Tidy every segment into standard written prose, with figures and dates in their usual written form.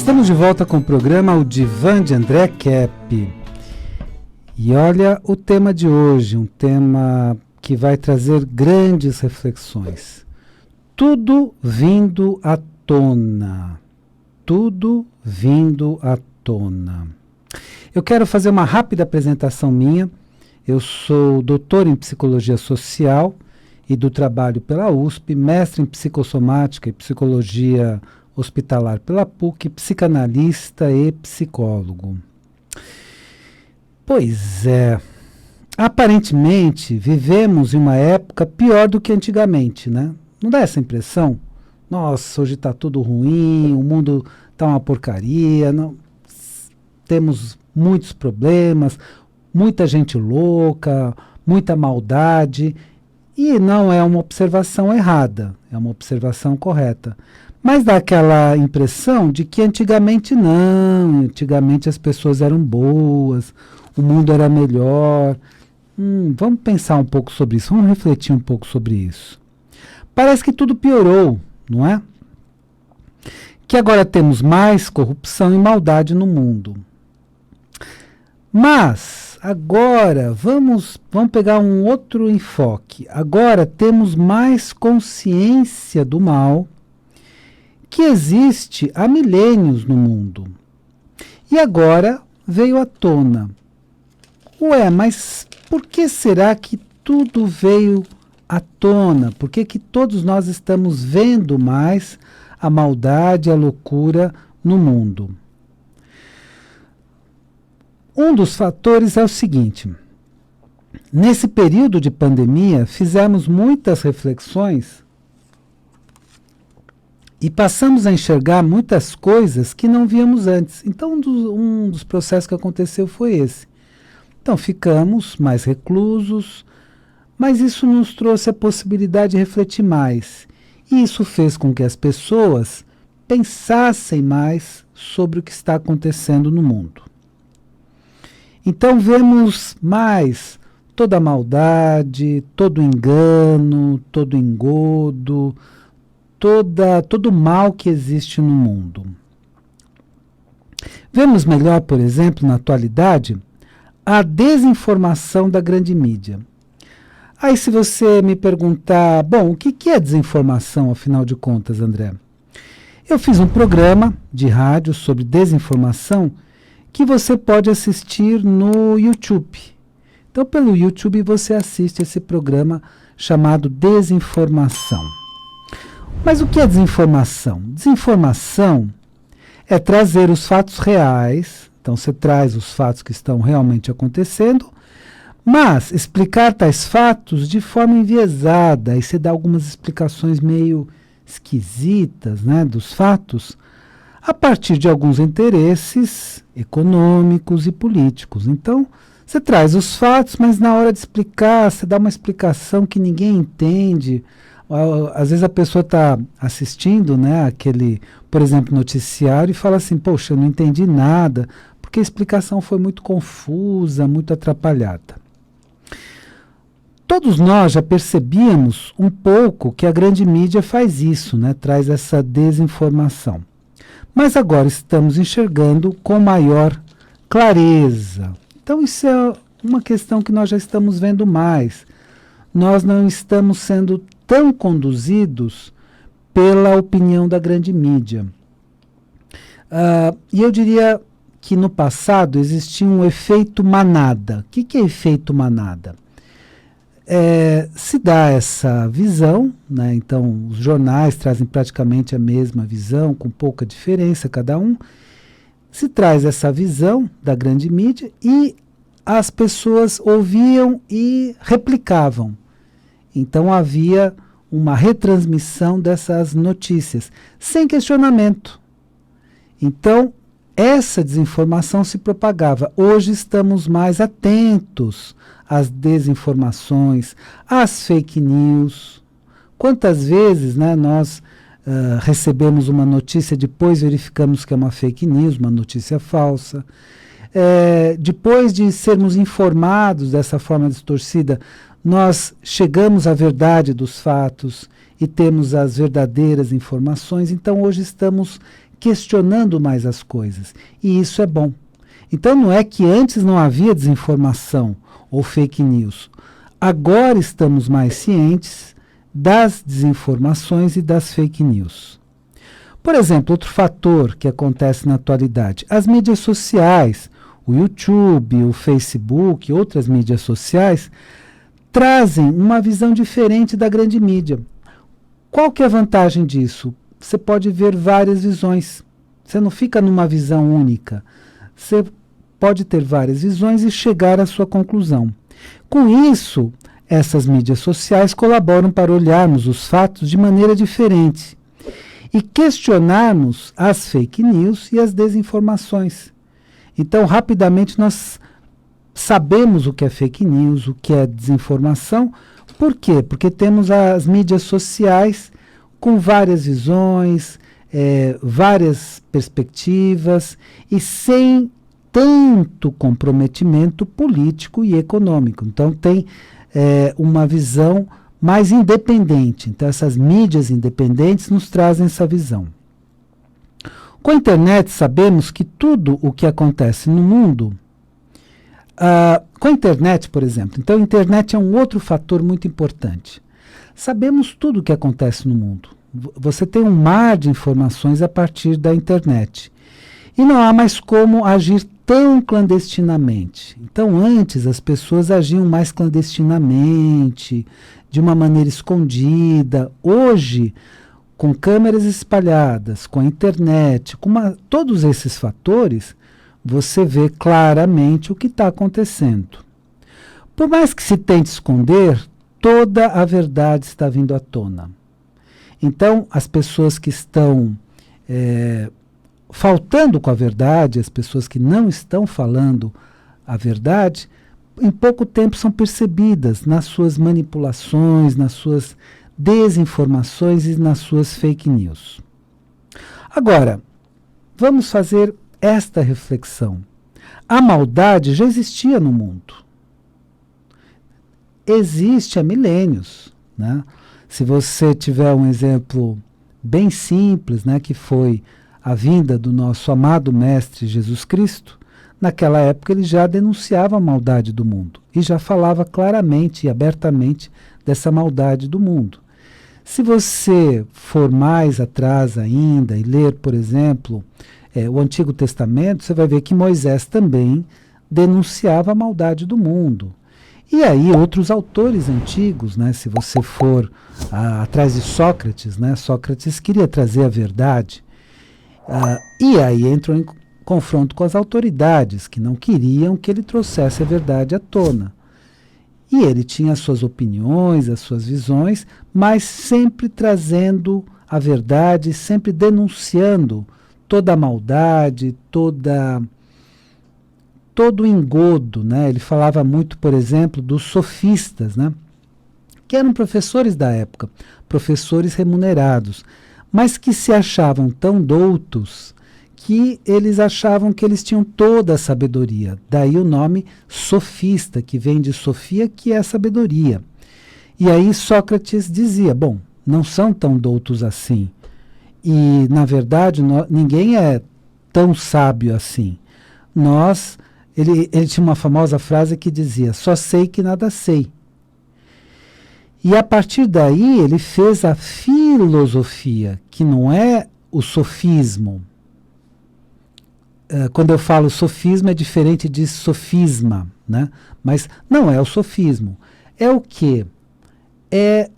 Estamos de volta com o programa O Divã de André Kepp. E olha o tema de hoje, um tema que vai trazer grandes reflexões. Tudo vindo à tona. Tudo vindo à tona. Eu quero fazer uma rápida apresentação minha. Eu sou doutor em Psicologia Social e do Trabalho pela USP, mestre em Psicossomática e Psicologia Hospitalar pela PUC, psicanalista e psicólogo. Pois é, aparentemente vivemos em uma época pior do que antigamente, né? Não dá essa impressão? Nossa, hoje está tudo ruim, o mundo está uma porcaria, não, temos muitos problemas, muita gente louca, muita maldade, e não é uma observação errada, é uma observação correta. Mas dá aquela impressão de que antigamente não, antigamente as pessoas eram boas, o mundo era melhor. Vamos pensar um pouco sobre isso, vamos refletir um pouco sobre isso. Parece que tudo piorou, não é? Que agora temos mais corrupção e maldade no mundo. Mas, agora, vamos pegar um outro enfoque. Agora temos mais consciência do mal que existe há milênios no mundo. E agora veio à tona. Ué, mas por que será que tudo veio à tona? Por que que todos nós estamos vendo mais a maldade, a loucura no mundo? Um dos fatores é o seguinte: nesse período de pandemia, fizemos muitas reflexões e passamos a enxergar muitas coisas que não víamos antes. Então, um dos processos que aconteceu foi esse. Então, ficamos mais reclusos, mas isso nos trouxe a possibilidade de refletir mais. E isso fez com que as pessoas pensassem mais sobre o que está acontecendo no mundo. Então, vemos mais toda a maldade, todo o engano, todo o engodo, todo o mal que existe no mundo. Vemos melhor, por exemplo, na atualidade, a desinformação da grande mídia. Aí se você me perguntar, bom, o que é desinformação, afinal de contas, André? Eu fiz um programa de rádio sobre desinformação que você pode assistir no YouTube. Então, pelo YouTube, você assiste esse programa chamado Desinformação. Mas o que é desinformação? Desinformação é trazer os fatos reais, então você traz os fatos que estão realmente acontecendo, mas explicar tais fatos de forma enviesada, aí você dá algumas explicações meio esquisitas, né, dos fatos, a partir de alguns interesses econômicos e políticos. Então, você traz os fatos, mas na hora de explicar, você dá uma explicação que ninguém entende. Às vezes a pessoa está assistindo, né, aquele, por exemplo, noticiário e fala assim, poxa, eu não entendi nada, porque a explicação foi muito confusa, muito atrapalhada. Todos nós já percebíamos um pouco que a grande mídia faz isso, né, traz essa desinformação. Mas agora estamos enxergando com maior clareza. Então isso é uma questão que nós já estamos vendo mais. Nós não estamos sendo tão conduzidos pela opinião da grande mídia. E eu diria que no passado existia um efeito manada. O que é efeito manada? Se dá essa visão, né? Então os jornais trazem praticamente a mesma visão, com pouca diferença cada um. Se traz essa visão da grande mídia e as pessoas ouviam e replicavam. Então havia uma retransmissão dessas notícias, sem questionamento. Então, essa desinformação se propagava. Hoje estamos mais atentos às desinformações, às fake news. Quantas vezes, né, nós recebemos uma notícia, depois verificamos que é uma fake news, uma notícia falsa. Depois de sermos informados dessa forma distorcida, nós chegamos à verdade dos fatos e temos as verdadeiras informações. Então hoje estamos questionando mais as coisas. E isso é bom. Então não é que antes não havia desinformação ou fake news. Agora estamos mais cientes das desinformações e das fake news. Por exemplo, outro fator que acontece na atualidade, as mídias sociais, o YouTube, o Facebook, outras mídias sociais, trazem uma visão diferente da grande mídia. Qual que é a vantagem disso? Você pode ver várias visões. Você não fica numa visão única. Você pode ter várias visões e chegar à sua conclusão. Com isso, essas mídias sociais colaboram para olharmos os fatos de maneira diferente e questionarmos as fake news e as desinformações. Então, rapidamente, nós sabemos o que é fake news, o que é desinformação. Por quê? Porque temos as mídias sociais com várias visões, várias perspectivas e sem tanto comprometimento político e econômico. Então, tem uma visão mais independente. Então, essas mídias independentes nos trazem essa visão. Com a internet, sabemos que tudo o que acontece no mundo... com a internet, por exemplo, então a internet é um outro fator muito importante. Sabemos tudo o que acontece no mundo. Você tem um mar de informações a partir da internet. E não há mais como agir tão clandestinamente. Então, antes as pessoas agiam mais clandestinamente, de uma maneira escondida. Hoje, com câmeras espalhadas, com a internet, todos esses fatores, você vê claramente o que está acontecendo. Por mais que se tente esconder, toda a verdade está vindo à tona. Então, as pessoas que estão faltando com a verdade, as pessoas que não estão falando a verdade, em pouco tempo são percebidas nas suas manipulações, nas suas desinformações e nas suas fake news. Agora, vamos fazer esta reflexão. A maldade já existia no mundo. Existe há milênios, né? Se você tiver um exemplo bem simples, né, que foi a vinda do nosso amado Mestre Jesus Cristo, naquela época ele já denunciava a maldade do mundo e já falava claramente e abertamente dessa maldade do mundo. Se você for mais atrás ainda e ler, por exemplo, o Antigo Testamento, você vai ver que Moisés também denunciava a maldade do mundo. E aí outros autores antigos, né, se você for atrás de Sócrates, né, Sócrates queria trazer a verdade, e aí entrou em confronto com as autoridades, que não queriam que ele trouxesse a verdade à tona. E ele tinha as suas opiniões, as suas visões, mas sempre trazendo a verdade, sempre denunciando toda a maldade, todo o engodo, né? Ele falava muito, por exemplo, dos sofistas, né? Que eram professores da época, professores remunerados, mas que se achavam tão doutos que eles achavam que eles tinham toda a sabedoria. Daí o nome sofista, que vem de Sofia, que é sabedoria. E aí Sócrates dizia, bom, não são tão doutos assim. E, na verdade, ninguém é tão sábio assim. Ele tinha uma famosa frase que dizia, só sei que nada sei. E a partir daí ele fez a filosofia, que não é o sofismo. Quando eu falo sofismo é diferente de sofisma, né? Mas não é o sofismo. É o quê? É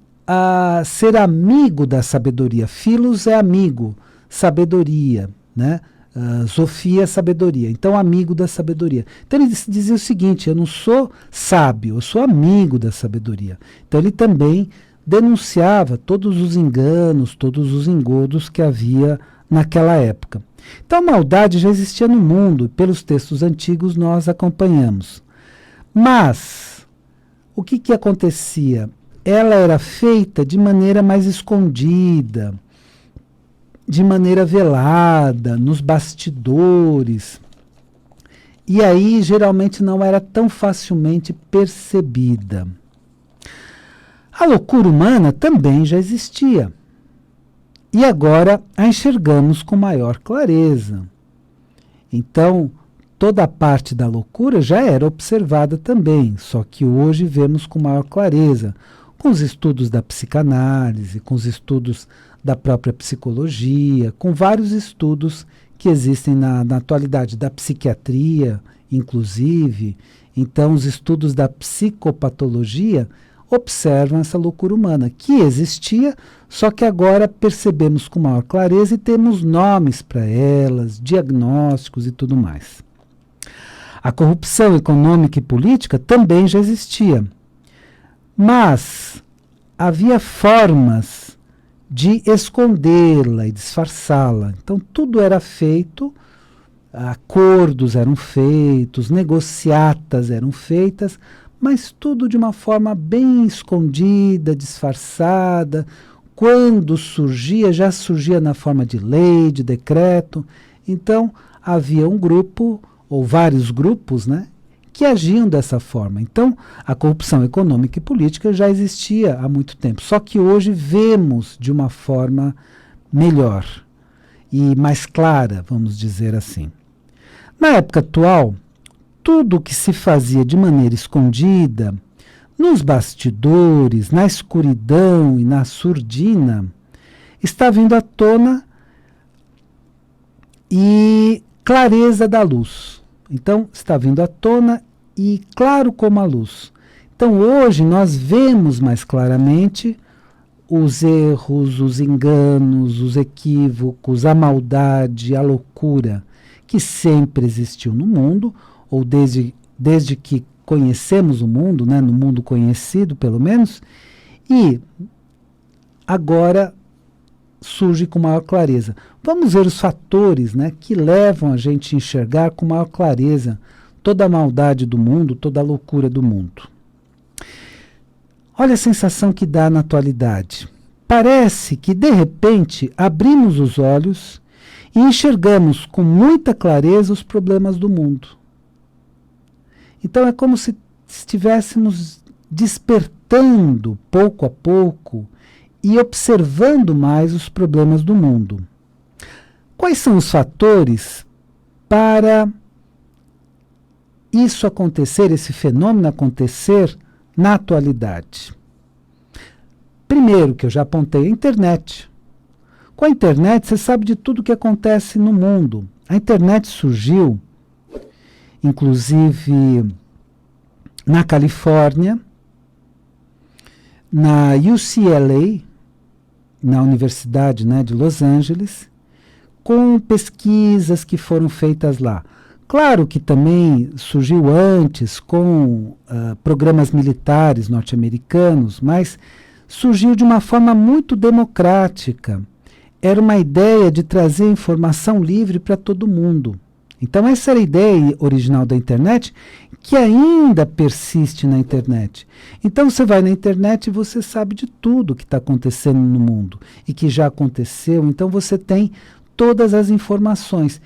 ser amigo da sabedoria. Filos é amigo, sabedoria, né? Sofia é sabedoria. Então, amigo da sabedoria. Então, ele dizia o seguinte, eu não sou sábio, eu sou amigo da sabedoria. Então, ele também denunciava todos os enganos, todos os engodos que havia naquela época. Então, a maldade já existia no mundo, e pelos textos antigos nós acompanhamos. Mas, o que acontecia? Ela era feita de maneira mais escondida, de maneira velada, nos bastidores. E aí, geralmente, não era tão facilmente percebida. A loucura humana também já existia. e agora a enxergamos com maior clareza. Então, toda a parte da loucura já era observada também, só que hoje vemos com maior clareza, com os estudos da psicanálise, com os estudos da própria psicologia, com vários estudos que existem na atualidade, da psiquiatria, inclusive. Então, os estudos da psicopatologia observam essa loucura humana, que existia, só que agora percebemos com maior clareza e temos nomes para elas, diagnósticos e tudo mais. A corrupção econômica e política também já existia, mas havia formas de escondê-la e disfarçá-la. Então, tudo era feito, acordos eram feitos, negociatas eram feitas, mas tudo de uma forma bem escondida, disfarçada. Quando surgia, já surgia na forma de lei, de decreto. Então, havia um grupo, ou vários grupos, né, que agiam dessa forma. Então, a corrupção econômica e política já existia há muito tempo. Só que hoje vemos de uma forma melhor e mais clara, vamos dizer assim. Na época atual, tudo o que se fazia de maneira escondida, nos bastidores, na escuridão e na surdina, está vindo à tona e clareza da luz. Então, está vindo à tona e claro como a luz. Então, hoje nós vemos mais claramente os erros, os enganos, os equívocos, a maldade, a loucura que sempre existiu no mundo, ou desde que conhecemos o mundo, né, no mundo conhecido pelo menos, e agora surge com maior clareza. Vamos ver os fatores, né, que levam a gente a enxergar com maior clareza toda a maldade do mundo, toda a loucura do mundo. Olha a sensação que dá na atualidade. Parece que, de repente, abrimos os olhos e enxergamos com muita clareza os problemas do mundo. Então é como se estivéssemos despertando pouco a pouco e observando mais os problemas do mundo. Quais são os fatores para isso acontecer, esse fenômeno acontecer na atualidade? Primeiro, que eu já apontei, a internet. Com a internet, você sabe de tudo o que acontece no mundo. A internet surgiu, inclusive, na Califórnia, na UCLA, na Universidade, né, de Los Angeles, com pesquisas que foram feitas lá. Claro que também surgiu antes com programas militares norte-americanos, mas surgiu de uma forma muito democrática. Era uma ideia de trazer informação livre para todo mundo. Então essa era a ideia original da internet, que ainda persiste na internet. Então você vai na internet e você sabe de tudo que está acontecendo no mundo e que já aconteceu. Então você tem todas as informações.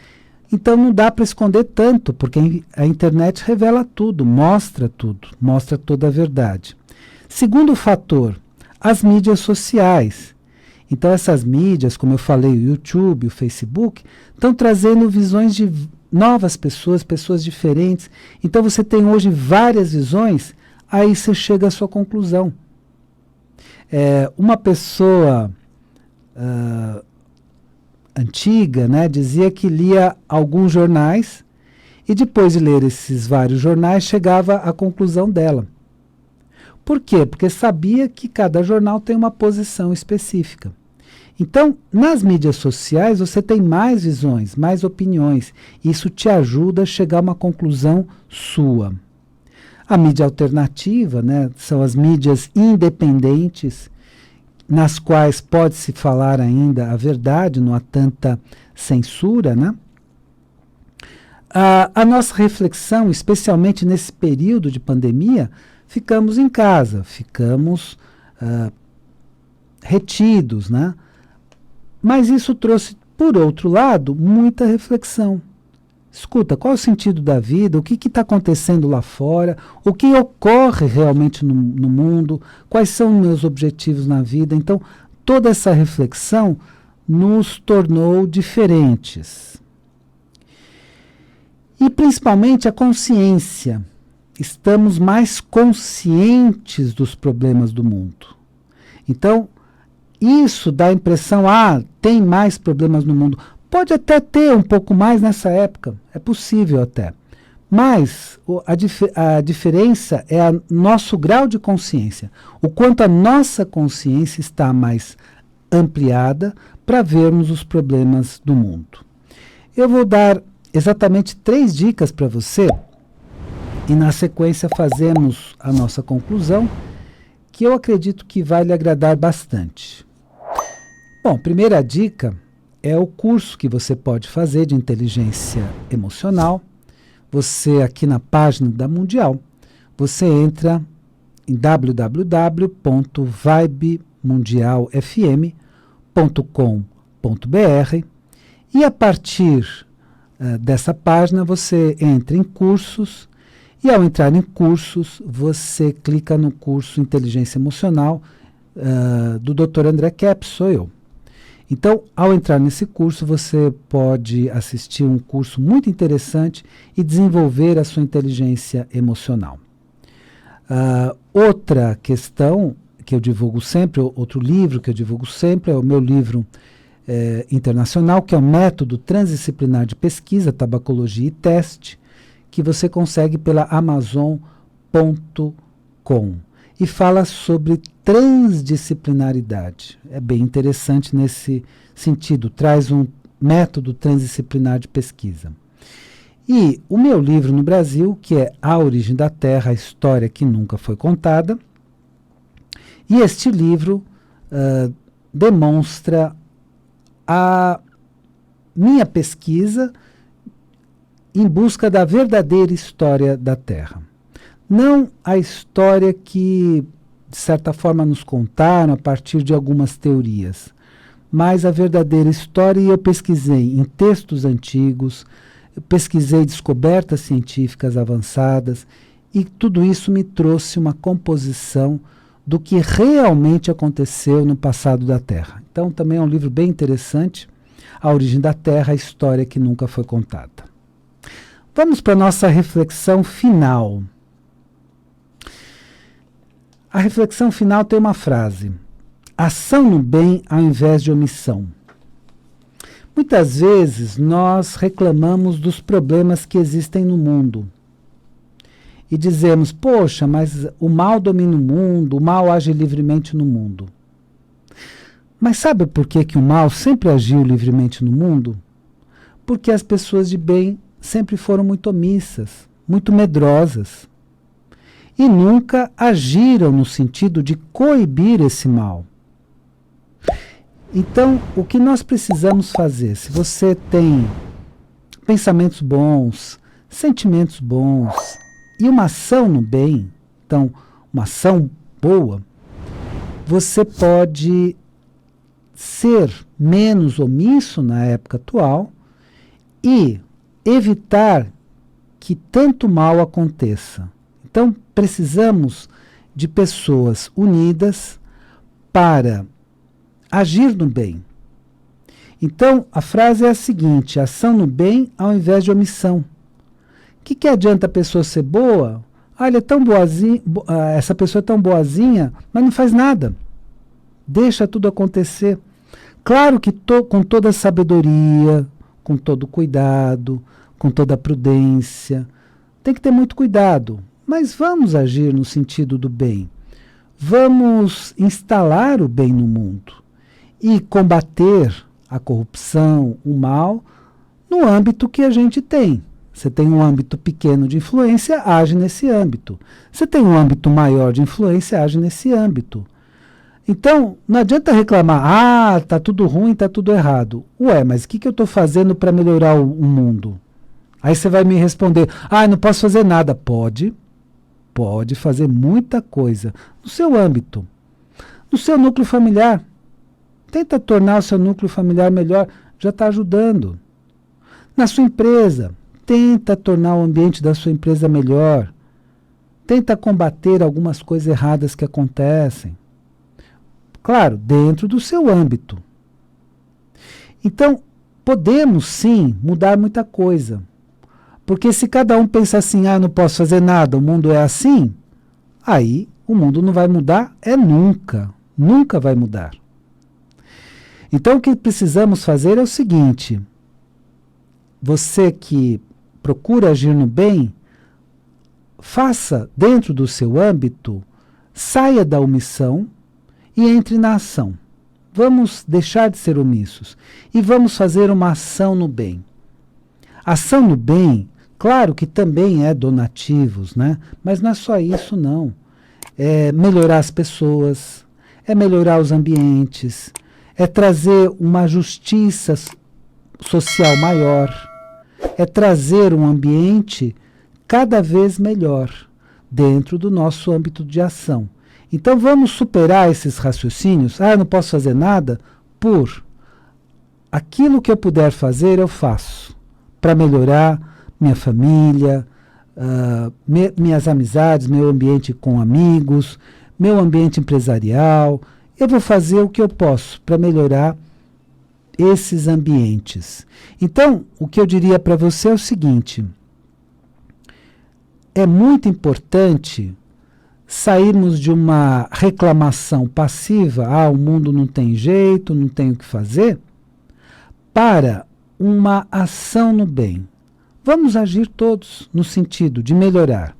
Então não dá para esconder tanto, porque a internet revela tudo, mostra toda a verdade. Segundo fator, as mídias sociais. Então essas mídias, como eu falei, o YouTube, o Facebook, estão trazendo visões de novas pessoas, pessoas diferentes. Então você tem hoje várias visões, aí você chega à sua conclusão. Uma pessoa antiga, né, dizia que lia alguns jornais e depois de ler esses vários jornais chegava à conclusão dela. Por quê? Porque sabia que cada jornal tem uma posição específica. Então, nas mídias sociais, você tem mais visões, mais opiniões. Isso te ajuda a chegar a uma conclusão sua. A mídia alternativa, né, são as mídias independentes, nas quais pode-se falar ainda a verdade, não há tanta censura, né? A nossa reflexão, especialmente nesse período de pandemia, ficamos em casa, ficamos retidos, né? Mas isso trouxe, por outro lado, muita reflexão. Escuta, qual é o sentido da vida? O que está acontecendo lá fora? O que ocorre realmente no mundo? Quais são os meus objetivos na vida? Então, toda essa reflexão nos tornou diferentes. E principalmente a consciência. Estamos mais conscientes dos problemas do mundo. Então, isso dá a impressão, tem mais problemas no mundo. Pode até ter um pouco mais nessa época, é possível até. Mas a diferença é o nosso grau de consciência. O quanto a nossa consciência está mais ampliada para vermos os problemas do mundo. Eu vou dar exatamente 3 dicas para você e na sequência fazemos a nossa conclusão, que eu acredito que vai lhe agradar bastante. Bom, primeira dica é o curso que você pode fazer de inteligência emocional. Você aqui na página da Mundial, você entra em www.vibemundialfm.com.br e a partir dessa página você entra em cursos e ao entrar em cursos você clica no curso Inteligência Emocional do Dr. André Kepes, sou eu. Então, ao entrar nesse curso, você pode assistir um curso muito interessante e desenvolver a sua inteligência emocional. Outra questão que eu divulgo sempre, outro livro que eu divulgo sempre, é o meu livro internacional, que é o Método Transdisciplinar de Pesquisa, Tabacologia e Teste, que você consegue pela Amazon.com. E fala sobre transdisciplinaridade. É bem interessante nesse sentido, traz um método transdisciplinar de pesquisa. E o meu livro no Brasil, que é A Origem da Terra, a História que Nunca Foi Contada, e este livro demonstra a minha pesquisa em busca da verdadeira história da Terra. Não a história que, de certa forma, nos contaram a partir de algumas teorias, mas a verdadeira história. E eu pesquisei em textos antigos, eu pesquisei descobertas científicas avançadas, e tudo isso me trouxe uma composição do que realmente aconteceu no passado da Terra. Então, também é um livro bem interessante, A Origem da Terra, a História que Nunca Foi Contada. Vamos para a nossa reflexão final. A reflexão final tem uma frase: ação no bem ao invés de omissão. Muitas vezes nós reclamamos dos problemas que existem no mundo e dizemos, poxa, mas o mal domina o mundo, o mal age livremente no mundo. Mas sabe por que o mal sempre agiu livremente no mundo? Porque as pessoas de bem sempre foram muito omissas, muito medrosas. E nunca agiram no sentido de coibir esse mal. Então, o que nós precisamos fazer? Se você tem pensamentos bons, sentimentos bons e uma ação no bem, então, uma ação boa, você pode ser menos omisso na época atual e evitar que tanto mal aconteça. Então, precisamos de pessoas unidas para agir no bem. Então, a frase é a seguinte: ação no bem ao invés de omissão. O que adianta a pessoa ser boa? Ele é tão boazinha, essa pessoa é tão boazinha, mas não faz nada. Deixa tudo acontecer. Claro que com toda a sabedoria, com todo cuidado, com toda a prudência. Tem que ter muito cuidado. Mas vamos agir no sentido do bem. Vamos instalar o bem no mundo e combater a corrupção, o mal, no âmbito que a gente tem. Você tem um âmbito pequeno de influência, age nesse âmbito. Você tem um âmbito maior de influência, age nesse âmbito. Então, não adianta reclamar, está tudo ruim, está tudo errado. Mas o que eu estou fazendo para melhorar o mundo? Aí você vai me responder, não posso fazer nada. Pode fazer muita coisa no seu âmbito, no seu núcleo familiar. Tenta tornar o seu núcleo familiar melhor, já está ajudando. Na sua empresa, tenta tornar o ambiente da sua empresa melhor. Tenta combater algumas coisas erradas que acontecem. Claro, dentro do seu âmbito. Então, podemos sim mudar muita coisa. Porque se cada um pensa assim, não posso fazer nada, o mundo é assim, aí o mundo não vai mudar, nunca. Nunca vai mudar. Então o que precisamos fazer é o seguinte: você que procura agir no bem, faça dentro do seu âmbito, saia da omissão e entre na ação. Vamos deixar de ser omissos e vamos fazer uma ação no bem. Ação no bem, claro que também é donativos, né? Mas não é só isso, não. É melhorar as pessoas, é melhorar os ambientes, é trazer uma justiça social maior, é trazer um ambiente cada vez melhor dentro do nosso âmbito de ação. Então vamos superar esses raciocínios, não posso fazer nada, por aquilo que eu puder fazer, eu faço, para melhorar minha família, minhas amizades, meu ambiente com amigos, meu ambiente empresarial. Eu vou fazer o que eu posso para melhorar esses ambientes. Então, o que eu diria para você é o seguinte: é muito importante sairmos de uma reclamação passiva, o mundo não tem jeito, não tem o que fazer, para uma ação no bem. Vamos agir todos no sentido de melhorar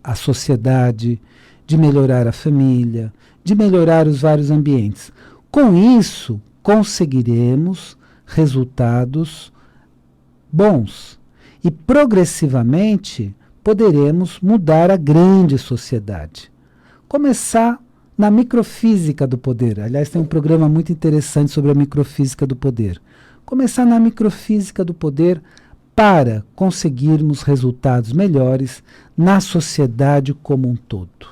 a sociedade, de melhorar a família, de melhorar os vários ambientes. Com isso, conseguiremos resultados bons e progressivamente poderemos mudar a grande sociedade. Começar na microfísica do poder. Aliás, tem um programa muito interessante sobre a microfísica do poder. Começar na microfísica do poder para conseguirmos resultados melhores na sociedade como um todo.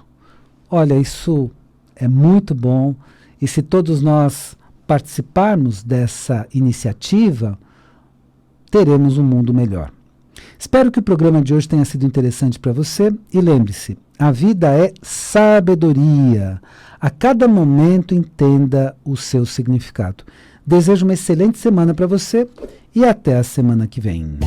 Olha, isso é muito bom, e se todos nós participarmos dessa iniciativa, teremos um mundo melhor. Espero que o programa de hoje tenha sido interessante para você, e lembre-se, a vida é sabedoria. A cada momento entenda o seu significado. Desejo uma excelente semana para você e até a semana que vem.